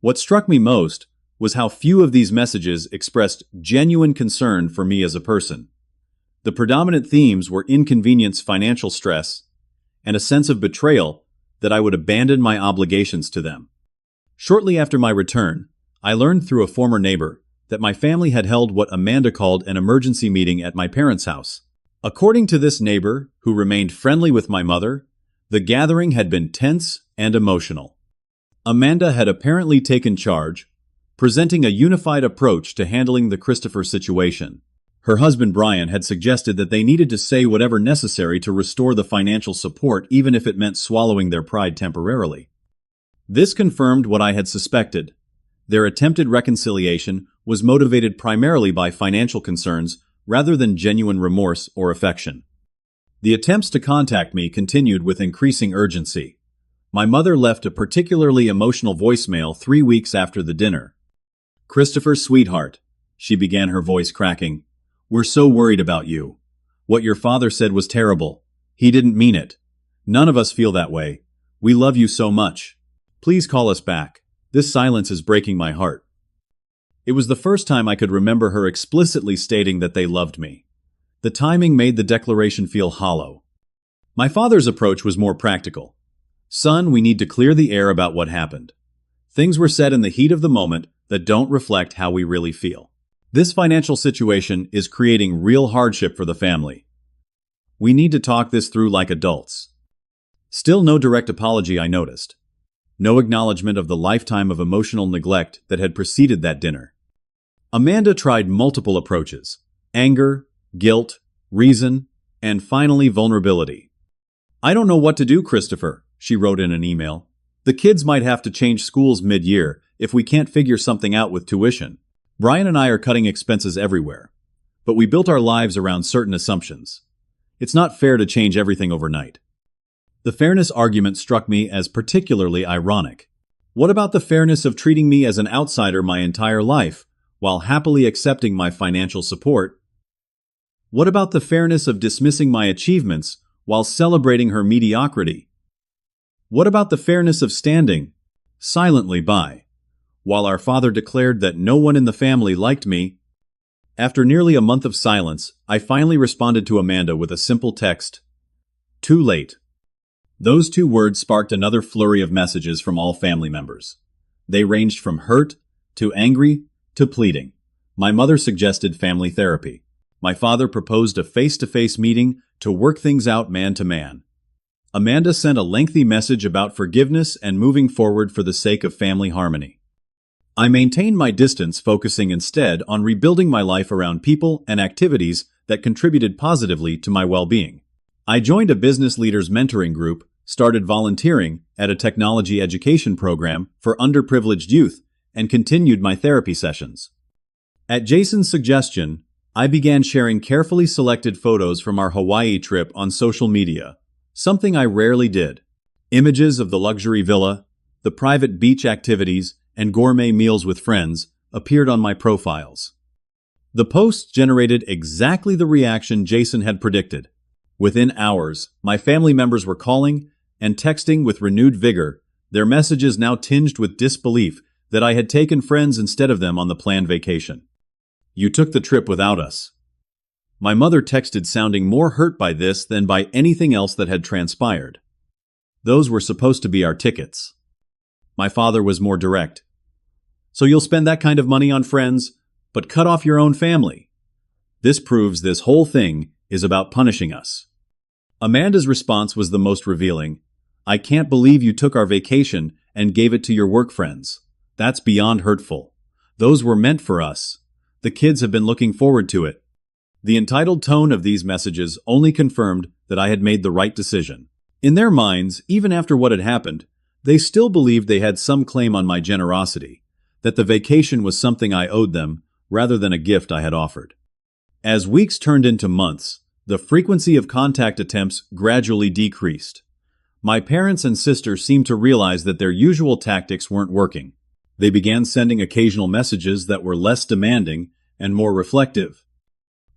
What struck me most was how few of these messages expressed genuine concern for me as a person. The predominant themes were inconvenience, financial stress, and a sense of betrayal that I would abandon my obligations to them. Shortly after my return, I learned through a former neighbor that my family had held what Amanda called an emergency meeting at my parents' house. According to this neighbor, who remained friendly with my mother, the gathering had been tense and emotional. Amanda had apparently taken charge, presenting a unified approach to handling the Christopher situation. Her husband Brian had suggested that they needed to say whatever necessary to restore the financial support, even if it meant swallowing their pride temporarily. This confirmed what I had suspected. Their attempted reconciliation was motivated primarily by financial concerns rather than genuine remorse or affection. The attempts to contact me continued with increasing urgency. My mother left a particularly emotional voicemail 3 weeks after the dinner. "Christopher, sweetheart," she began, her voice cracking. "We're so worried about you. What your father said was terrible. He didn't mean it. None of us feel that way. We love you so much. Please call us back. This silence is breaking my heart." It was the first time I could remember her explicitly stating that they loved me. The timing made the declaration feel hollow. My father's approach was more practical. "Son, we need to clear the air about what happened. Things were said in the heat of the moment that don't reflect how we really feel. This financial situation is creating real hardship for the family. We need to talk this through like adults." Still no direct apology, I noticed. No acknowledgement of the lifetime of emotional neglect that had preceded that dinner. Amanda tried multiple approaches: anger, guilt, reason, and finally vulnerability. "I don't know what to do, Christopher," she wrote in an email. "The kids might have to change schools mid-year if we can't figure something out with tuition. Brian and I are cutting expenses everywhere, but we built our lives around certain assumptions. It's not fair to change everything overnight." The fairness argument struck me as particularly ironic. What about the fairness of treating me as an outsider my entire life, while happily accepting my financial support? What about the fairness of dismissing my achievements while celebrating her mediocrity? What about the fairness of standing silently by while our father declared that no one in the family liked me? After nearly a month of silence, I finally responded to Amanda with a simple text: "Too late." Those 2 words sparked another flurry of messages from all family members. They ranged from hurt to angry to pleading. My mother suggested family therapy. My father proposed a face-to-face meeting to work things out man to man. Amanda sent a lengthy message about forgiveness and moving forward for the sake of family harmony. I maintained my distance, focusing instead on rebuilding my life around people and activities that contributed positively to my well-being. I joined a business leaders mentoring group, started volunteering at a technology education program for underprivileged youth, and continued my therapy sessions. At Jason's suggestion, I began sharing carefully selected photos from our Hawaii trip on social media, something I rarely did. Images of the luxury villa, the private beach activities, and gourmet meals with friends appeared on my profiles. The posts generated exactly the reaction Jason had predicted. Within hours, my family members were calling and texting with renewed vigor, their messages now tinged with disbelief that I had taken friends instead of them on the planned vacation. "You took the trip without us." My mother texted, sounding more hurt by this than by anything else that had transpired. "Those were supposed to be our tickets." My father was more direct. "So you'll spend that kind of money on friends, but cut off your own family? This proves this whole thing is about punishing us." Amanda's response was the most revealing. "I can't believe you took our vacation and gave it to your work friends. That's beyond hurtful. Those were meant for us. The kids have been looking forward to it." The entitled tone of these messages only confirmed that I had made the right decision. In their minds, even after what had happened, they still believed they had some claim on my generosity, that the vacation was something I owed them rather than a gift I had offered. As weeks turned into months, the frequency of contact attempts gradually decreased. My parents and sister seemed to realize that their usual tactics weren't working. They began sending occasional messages that were less demanding and more reflective.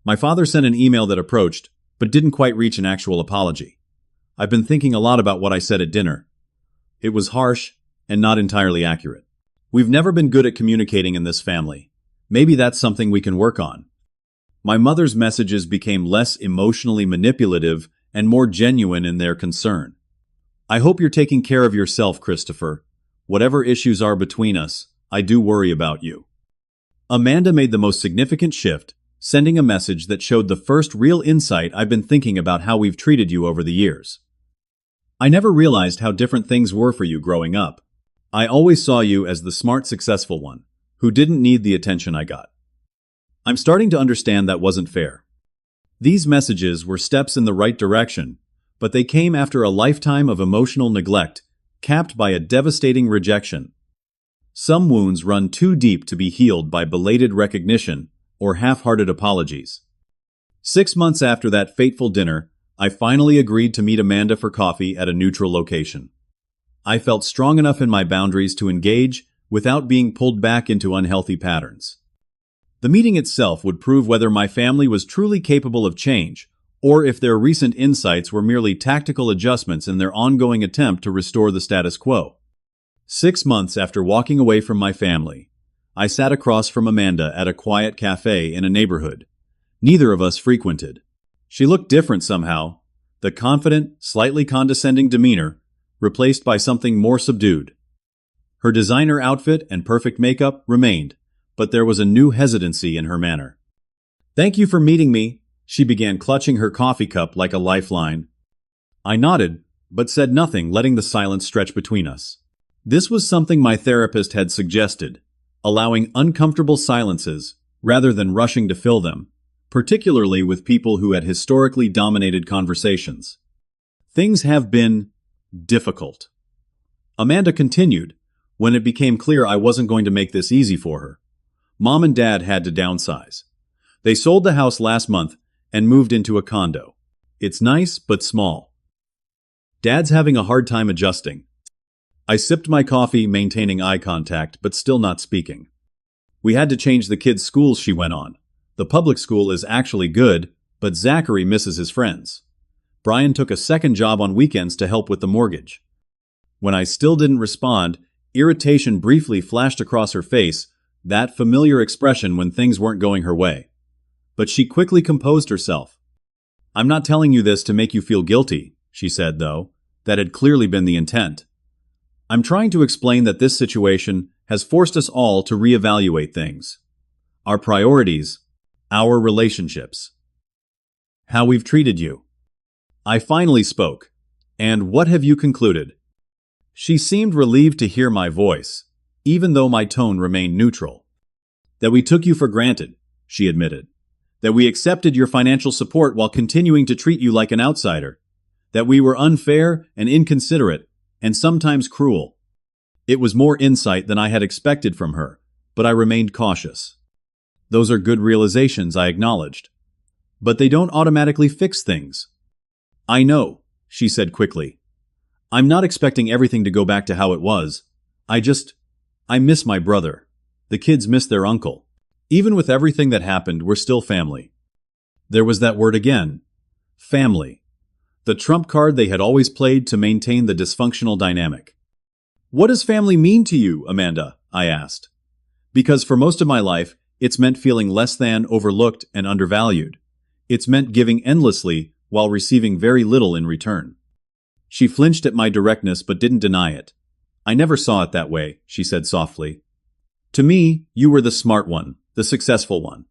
My father sent an email that approached, but didn't quite reach an actual apology. "I've been thinking a lot about what I said at dinner. It was harsh and not entirely accurate. We've never been good at communicating in this family. Maybe that's something we can work on. My mother's messages became less emotionally manipulative and more genuine in their concern. I hope you're taking care of yourself, Christopher. Whatever issues are between us, I do worry about you. Amanda made the most significant shift, sending a message that showed the first real insight I've been thinking about how we've treated you over the years. I never realized how different things were for you growing up. I always saw you as the smart, successful one, who didn't need the attention I got. I'm starting to understand that wasn't fair. These messages were steps in the right direction, but they came after a lifetime of emotional neglect, capped by a devastating rejection. Some wounds run too deep to be healed by belated recognition or half-hearted apologies. 6 months after that fateful dinner, I finally agreed to meet Amanda for coffee at a neutral location. I felt strong enough in my boundaries to engage without being pulled back into unhealthy patterns. The meeting itself would prove whether my family was truly capable of change, or if their recent insights were merely tactical adjustments in their ongoing attempt to restore the status quo. 6 months after walking away from my family, I sat across from Amanda at a quiet cafe in a neighborhood neither of us frequented. She looked different somehow, the confident, slightly condescending demeanor replaced by something more subdued. Her designer outfit and perfect makeup remained, but there was a new hesitancy in her manner. "Thank you for meeting me," she began, clutching her coffee cup like a lifeline. I nodded, but said nothing, letting the silence stretch between us. This was something my therapist had suggested, allowing uncomfortable silences rather than rushing to fill them, particularly with people who had historically dominated conversations. Things have been difficult. Amanda continued, when it became clear I wasn't going to make this easy for her. Mom and Dad had to downsize. They sold the house last month and moved into a condo. It's nice, but small. Dad's having a hard time adjusting. I sipped my coffee, maintaining eye contact, but still not speaking. We had to change the kids' schools, she went on. The public school is actually good, but Zachary misses his friends. Brian took a second job on weekends to help with the mortgage. When I still didn't respond, irritation briefly flashed across her face, that familiar expression when things weren't going her way. But she quickly composed herself. "I'm not telling you this to make you feel guilty," she said, though. That had clearly been the intent. "I'm trying to explain that this situation has forced us all to reevaluate things. Our priorities, our relationships, how we've treated you." I finally spoke. "And what have you concluded?" She seemed relieved to hear my voice, even though my tone remained neutral. "That we took you for granted," she admitted. "That we accepted your financial support while continuing to treat you like an outsider. That we were unfair and inconsiderate, and sometimes cruel." It was more insight than I had expected from her, but I remained cautious. "Those are good realizations," I acknowledged. "But they don't automatically fix things." "I know," she said quickly. "I'm not expecting everything to go back to how it was. I miss my brother. The kids miss their uncle. Even with everything that happened, we're still family." There was that word again. Family. The trump card they had always played to maintain the dysfunctional dynamic. "What does family mean to you, Amanda?" I asked. Because for most of my life, it's meant feeling less than, overlooked, and undervalued. It's meant giving endlessly while receiving very little in return. She flinched at my directness but didn't deny it. "I never saw it that way," she said softly. "To me, you were the smart one, the successful one.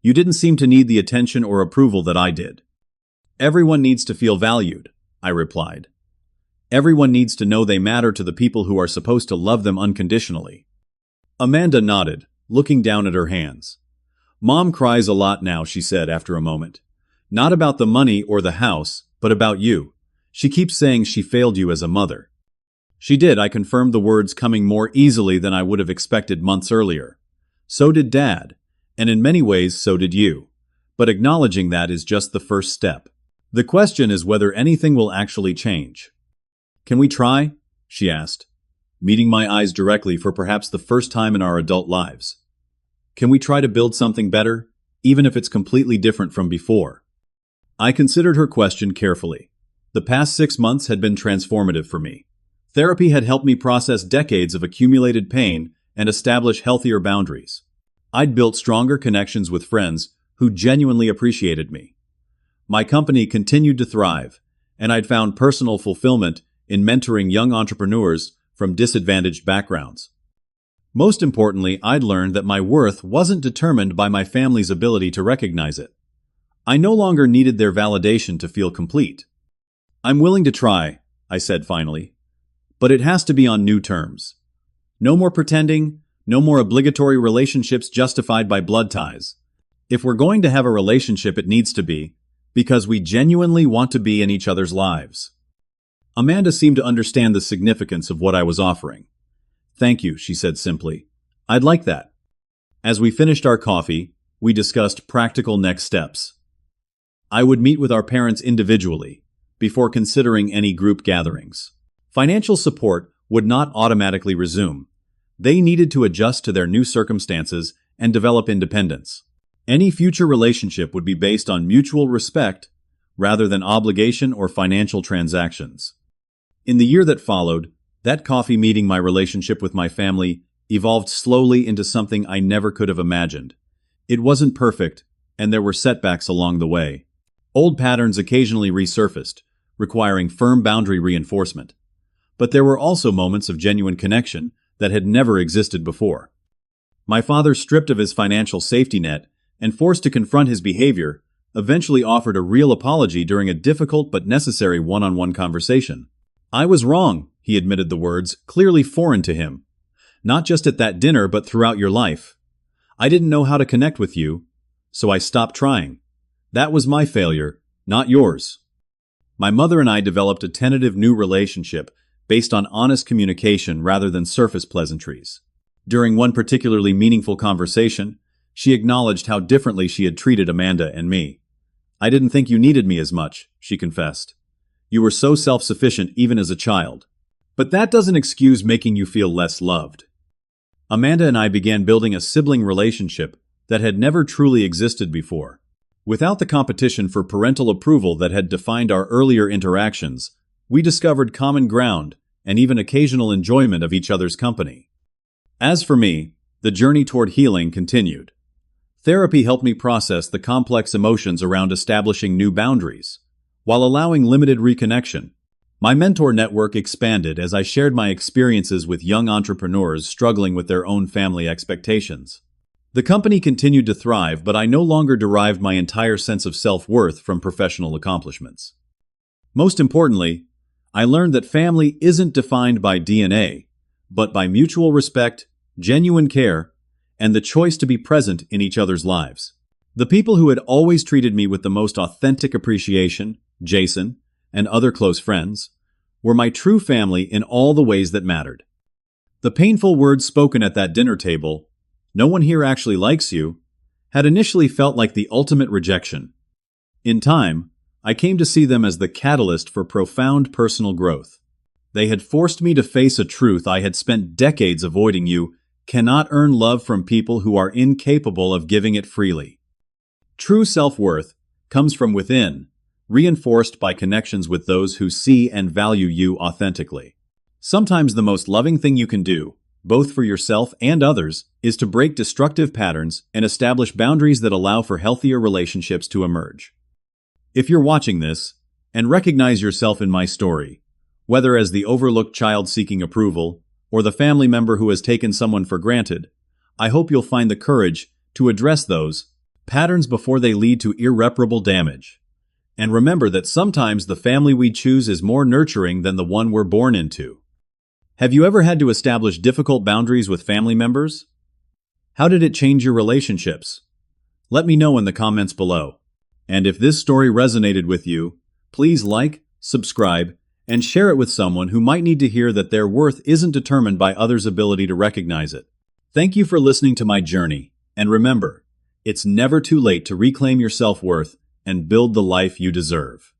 You didn't seem to need the attention or approval that I did." "Everyone needs to feel valued," I replied. "Everyone needs to know they matter to the people who are supposed to love them unconditionally." Amanda nodded, looking down at her hands. "Mom cries a lot now," she said after a moment. "Not about the money or the house, but about you. She keeps saying she failed you as a mother." She did, I confirmed, the words coming more easily than I would have expected months earlier. "So did Dad, and in many ways so did you. But acknowledging that is just the first step. The question is whether anything will actually change." "Can we try?" she asked, meeting my eyes directly for perhaps the first time in our adult lives. "Can we try to build something better, even if it's completely different from before?" I considered her question carefully. The past 6 months had been transformative for me. Therapy had helped me process decades of accumulated pain and establish healthier boundaries. I'd built stronger connections with friends who genuinely appreciated me. My company continued to thrive, and I'd found personal fulfillment in mentoring young entrepreneurs from disadvantaged backgrounds. Most importantly, I'd learned that my worth wasn't determined by my family's ability to recognize it. I no longer needed their validation to feel complete. "I'm willing to try," I said finally, "but it has to be on new terms. No more pretending, no more obligatory relationships justified by blood ties. If we're going to have a relationship, it needs to be because we genuinely want to be in each other's lives." Amanda seemed to understand the significance of what I was offering. "Thank you," she said simply. "I'd like that." As we finished our coffee, we discussed practical next steps. I would meet with our parents individually before considering any group gatherings. Financial support would not automatically resume. They needed to adjust to their new circumstances and develop independence. Any future relationship would be based on mutual respect rather than obligation or financial transactions. In the year that followed, that coffee meeting, my relationship with my family evolved slowly into something I never could have imagined. It wasn't perfect, and there were setbacks along the way. Old patterns occasionally resurfaced, requiring firm boundary reinforcement. But there were also moments of genuine connection that had never existed before. My father, stripped of his financial safety net and forced to confront his behavior, eventually offered a real apology during a difficult but necessary one-on-one conversation. "I was wrong," he admitted, the words clearly foreign to him. "Not just at that dinner, but throughout your life. I didn't know how to connect with you, so I stopped trying. That was my failure, not yours." My mother and I developed a tentative new relationship based on honest communication rather than surface pleasantries. During one particularly meaningful conversation, she acknowledged how differently she had treated Amanda and me. "I didn't think you needed me as much," she confessed. "You were so self-sufficient even as a child. But that doesn't excuse making you feel less loved." Amanda and I began building a sibling relationship that had never truly existed before. Without the competition for parental approval that had defined our earlier interactions, we discovered common ground and even occasional enjoyment of each other's company. As for me, the journey toward healing continued. Therapy helped me process the complex emotions around establishing new boundaries, while allowing limited reconnection. My mentor network expanded as I shared my experiences with young entrepreneurs struggling with their own family expectations. The company continued to thrive, but I no longer derived my entire sense of self-worth from professional accomplishments. Most importantly, I learned that family isn't defined by DNA, but by mutual respect, genuine care, and the choice to be present in each other's lives. The people who had always treated me with the most authentic appreciation, Jason, and other close friends, were my true family in all the ways that mattered. The painful words spoken at that dinner table, "No one here actually likes you," had initially felt like the ultimate rejection. In time, I came to see them as the catalyst for profound personal growth. They had forced me to face a truth I had spent decades avoiding: you cannot earn love from people who are incapable of giving it freely. True self-worth comes from within, reinforced by connections with those who see and value you authentically. Sometimes the most loving thing you can do, both for yourself and others, is to break destructive patterns and establish boundaries that allow for healthier relationships to emerge. If you're watching this and recognize yourself in my story, whether as the overlooked child seeking approval or the family member who has taken someone for granted, I hope you'll find the courage to address those patterns before they lead to irreparable damage. And remember that sometimes the family we choose is more nurturing than the one we're born into. Have you ever had to establish difficult boundaries with family members? How did it change your relationships? Let me know in the comments below. And if this story resonated with you, please like, subscribe, and share it with someone who might need to hear that their worth isn't determined by others' ability to recognize it. Thank you for listening to my journey, and remember, it's never too late to reclaim your self-worth and build the life you deserve.